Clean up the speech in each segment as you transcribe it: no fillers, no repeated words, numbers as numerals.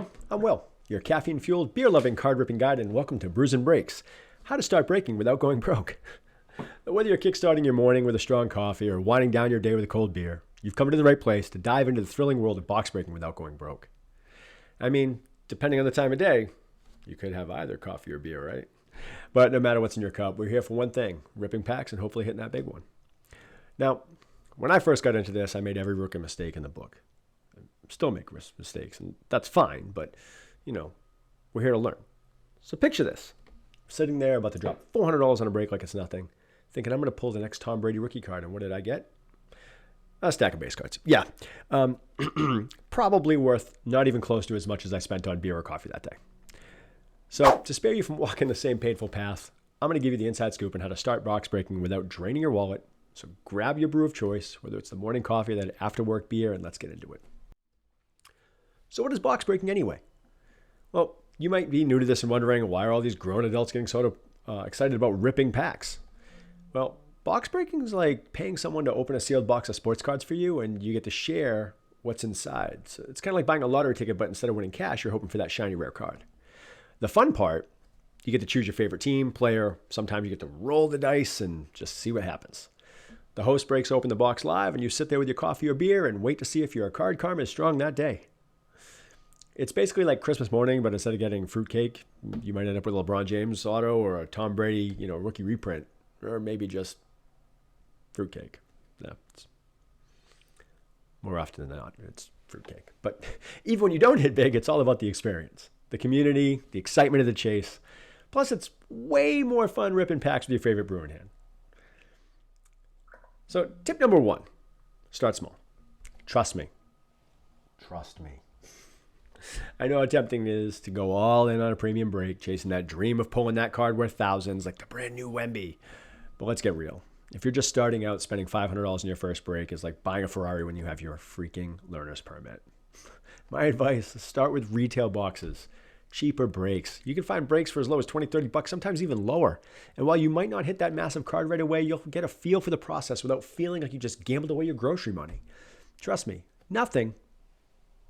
everyone. I'm Will, your caffeine-fueled, beer-loving card-ripping guide, and welcome to Brews Breaks, how to start breaking without going broke. Whether you're kickstarting your morning with a strong coffee or winding down your day with a cold beer, you've come to the right place to dive into the thrilling world of box breaking without going broke. I mean, depending on the time of day, you could have either coffee or beer, right? But no matter what's in your cup, we're here for one thing, ripping packs and hopefully hitting that big one. Now, when I first got into this, I made every rookie mistake in the book. Still make mistakes, and that's fine, but, we're here to learn. So picture this. Sitting there about to drop $400 on a break like it's nothing, thinking I'm going to pull the next Tom Brady rookie card, and what did I get? A stack of base cards. Yeah. Probably worth not even close to as much as I spent on beer or coffee that day. So to spare you from walking the same painful path, I'm going to give you the inside scoop on how to start box breaking without draining your wallet. So grab your brew of choice, whether it's the morning coffee or that after work beer, and let's get into it. So what is box breaking anyway? Well, you might be new to this and wondering, why are all these grown adults getting so excited about ripping packs? Well, box breaking is like paying someone to open a sealed box of sports cards for you, and you get to share what's inside. So it's kind of like buying a lottery ticket, but instead of winning cash, you're hoping for that shiny rare card. The fun part, you get to choose your favorite team, player. Sometimes you get to roll the dice and just see what happens. The host breaks open the box live, and you sit there with your coffee or beer and wait to see if your card karma is strong that day. It's basically like Christmas morning, but instead of getting fruitcake, you might end up with a LeBron James auto or a Tom Brady, rookie reprint, or maybe just fruitcake. No, it's more often than not, it's fruitcake. But even when you don't hit big, it's all about the experience, the community, the excitement of the chase. Plus, it's way more fun ripping packs with your favorite brew in hand. So tip number 1, start small. Trust me. Trust me. I know how tempting it is to go all in on a premium break, chasing that dream of pulling that card worth thousands like the brand new Wemby. But let's get real. If you're just starting out, spending $500 in your first break is like buying a Ferrari when you have your freaking learner's permit. My advice is start with retail boxes, cheaper breaks. You can find breaks for as low as $20, $30, sometimes even lower. And while you might not hit that massive card right away, you'll get a feel for the process without feeling like you just gambled away your grocery money. Trust me, nothing,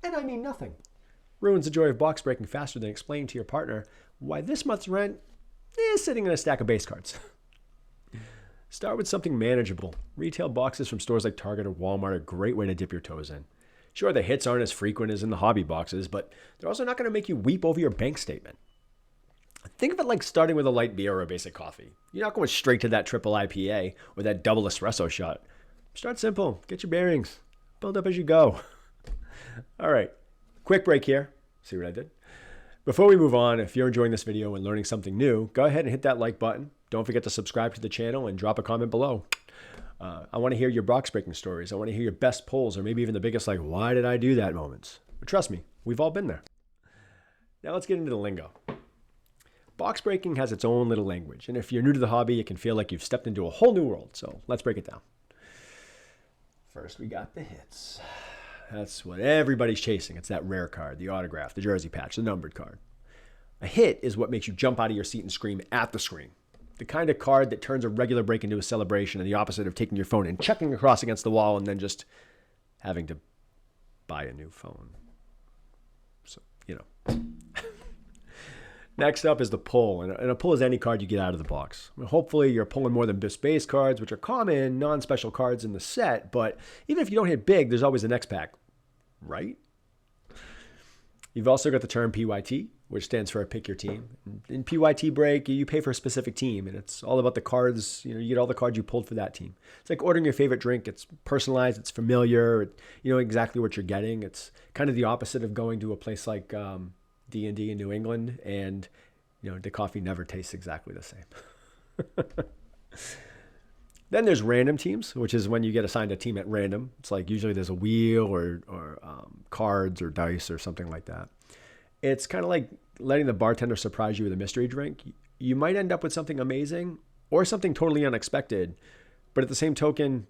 and I mean nothing, ruins the joy of box breaking faster than explaining to your partner why this month's rent is sitting in a stack of base cards. Start with something manageable. Retail boxes from stores like Target or Walmart are a great way to dip your toes in. Sure, the hits aren't as frequent as in the hobby boxes, but they're also not going to make you weep over your bank statement. Think of it like starting with a light beer or a basic coffee. You're not going straight to that triple IPA or that double espresso shot. Start simple. Get your bearings. Build up as you go. All right. Quick break here. See what I did? Before we move on, if you're enjoying this video and learning something new, go ahead and hit that like button. Don't forget to subscribe to the channel and drop a comment below. I want to hear your box breaking stories. I want to hear your best pulls, or maybe even the biggest, like, why did I do that moments. But trust me, we've all been there. Now let's get into the lingo. Box breaking has its own little language, and if you're new to the hobby, it can feel like you've stepped into a whole new world. So let's break it down. First, we got the hits. That's what everybody's chasing. It's that rare card, the autograph, the jersey patch, the numbered card. A hit is what makes you jump out of your seat and scream at the screen. The kind of card that turns a regular break into a celebration, and the opposite of taking your phone and chucking across against the wall and then just having to buy a new phone. So, Next up is the pull, and a pull is any card you get out of the box. Hopefully you're pulling more than just base cards, which are common, non-special cards in the set, but even if you don't hit big, there's always the next pack, right? You've also got the term PYT, which stands for pick your team. In PYT break, you pay for a specific team, and it's all about the cards. You get all the cards you pulled for that team. It's like ordering your favorite drink. It's personalized, it's familiar, you know exactly what you're getting. It's kind of the opposite of going to a place like D&D in New England, and the coffee never tastes exactly the same. Then there's random teams, which is when you get assigned a team at random. It's like usually there's a wheel or cards or dice or something like that. It's kind of like letting the bartender surprise you with a mystery drink. You might end up with something amazing or something totally unexpected, but at the same token,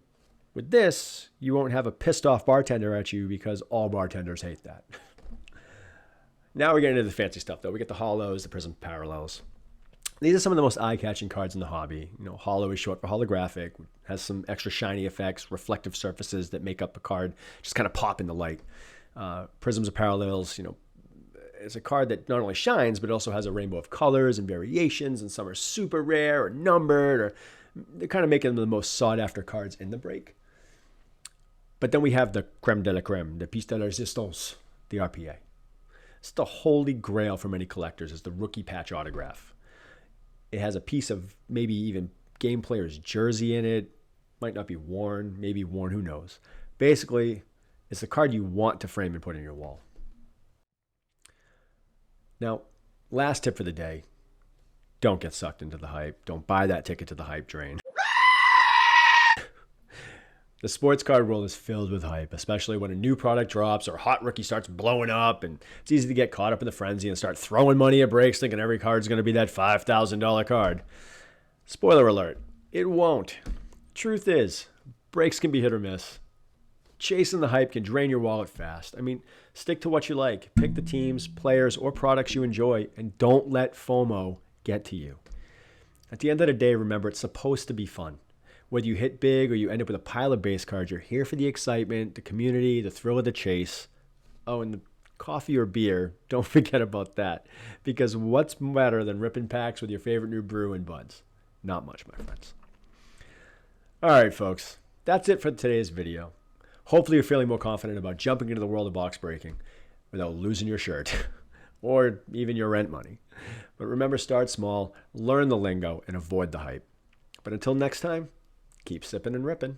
with this, you won't have a pissed off bartender at you because all bartenders hate that. Now we're getting into the fancy stuff, though. We get the Holos, the Prizm parallels. These are some of the most eye-catching cards in the hobby. Holo is short for holographic, has some extra shiny effects, reflective surfaces that make up the card just kind of pop in the light. Prizms are parallels, It's a card that not only shines, but also has a rainbow of colors and variations, and some are super rare or numbered, or they're kind of making them the most sought after cards in the break. But then we have the creme de la creme, the piece de la resistance, the RPA. It's the holy grail for many collectors, is the rookie patch autograph. It has a piece of maybe even game player's jersey in it. Might not be worn, maybe worn, who knows. Basically, it's the card you want to frame and put in your wall. Now, last tip for the day, don't get sucked into the hype. Don't buy that ticket to the hype train. The sports card world is filled with hype, especially when a new product drops or a hot rookie starts blowing up, and it's easy to get caught up in the frenzy and start throwing money at breaks thinking every card's going to be that $5,000 card. Spoiler alert, it won't. Truth is, breaks can be hit or miss. Chasing the hype can drain your wallet fast. I mean, stick to what you like. Pick the teams, players, or products you enjoy, and don't let FOMO get to you. At the end of the day, remember, it's supposed to be fun. Whether you hit big or you end up with a pile of base cards, you're here for the excitement, the community, the thrill of the chase. Oh, and the coffee or beer, don't forget about that. Because what's better than ripping packs with your favorite new brew and buds? Not much, my friends. All right, folks, that's it for today's video. Hopefully you're feeling more confident about jumping into the world of box breaking without losing your shirt or even your rent money. But remember, start small, learn the lingo, and avoid the hype. But until next time, keep sipping and ripping.